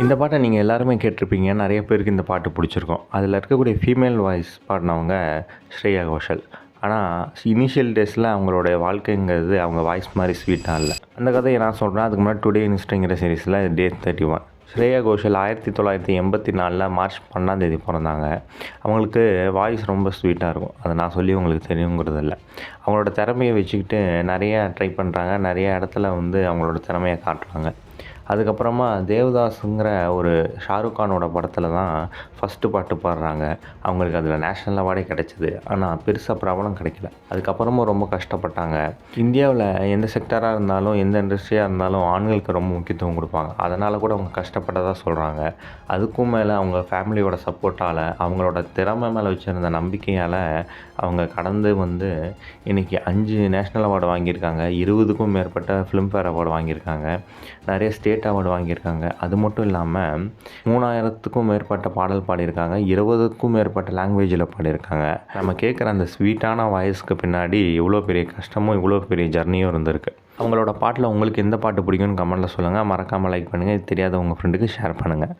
இந்த பாட்டை நீங்கள் எல்லாருமே கேட்டிருப்பீங்க. நிறைய பேருக்கு இந்த பாட்டு பிடிச்சிருக்கும். அதில் இருக்கக்கூடிய ஃபீமேல் வாய்ஸ் பாடினவங்க ஸ்ரேயா கோஷல். ஆனால் இனிஷியல் டேஸில் அவங்களுடைய வாழ்க்கைங்கிறது அவங்க வாய்ஸ் மாதிரி ஸ்வீட்டாக இல்லை. அந்த கதையை நான் சொல்கிறேன். அதுக்கு முன்னாடி டுடே இன்ஸ்டிங்கிற சீரீஸில் டே 31. ஸ்ரேயா கோஷல் 1984 மார்ச் 12 பிறந்தாங்க. அவங்களுக்கு வாய்ஸ் ரொம்ப ஸ்வீட்டாக இருக்கும். அதை நான் சொல்லி உங்களுக்கு தெரியுங்கிறது இல்லை. அவங்களோட திறமையை வச்சுக்கிட்டு நிறையா ட்ரை பண்ணுறாங்க. நிறைய இடத்துல அவங்களோட திறமையை காட்டுறாங்க. அதுக்கப்புறமா தேவதாஸுங்கிற ஒரு ஷாருக் கானோட படத்தில் தான் ஃபஸ்ட்டு பாட்டு பாடுறாங்க. அவங்களுக்கு அதில் நேஷ்னல் அவார்டே கிடச்சிது. ஆனால் பெருசாக பிரபலம் கிடைக்கல. அதுக்கப்புறமும் ரொம்ப கஷ்டப்பட்டாங்க. இந்தியாவில் எந்த செக்டராக இருந்தாலும் எந்த இண்டஸ்ட்ரியாக இருந்தாலும் ஆண்களுக்கு ரொம்ப முக்கியத்துவம் கொடுப்பாங்க. அதனால் கூட அவங்க கஷ்டப்பட்டதாக சொல்கிறாங்க. அதுக்கும் மேலே அவங்க ஃபேமிலியோட சப்போர்ட்டால், அவங்களோட திறமை மேலே வச்சுருந்த நம்பிக்கையால் அவங்க கடந்து இன்றைக்கி 5 நேஷ்னல் அவார்டு வாங்கியிருக்காங்க. 20க்கும் மேற்பட்ட ஃபிலிம்ஃபேர் அவார்டு வாங்கியிருக்காங்க. நிறைய ஸ்டேட் அவார்டு வாங்கியிருக்காங்க. அது மட்டும் இல்லாமல் 3000த்துக்கும் மேற்பட்ட பாடல் பாடியிருக்காங்க. 20க்கும் மேற்பட்ட லாங்குவேஜில் பாடியிருக்காங்க. நம்ம கேட்குற அந்த ஸ்வீட்டான வாய்ஸ்க்கு பின்னாடி இவ்வளோ பெரிய கஷ்டமும் இவ்வளோ பெரிய ஜர்னியும் இருந்திருக்கு. அவங்களோட பாட்டில் உங்களுக்கு எந்த பாட்டு பிடிக்கும்னு கமெண்ட்டில் சொல்லுங்கள். மறக்காமல் லைக் பண்ணுங்கள். இது தெரியாத உங்கள் ஃப்ரெண்டுக்கு ஷேர் பண்ணுங்கள்.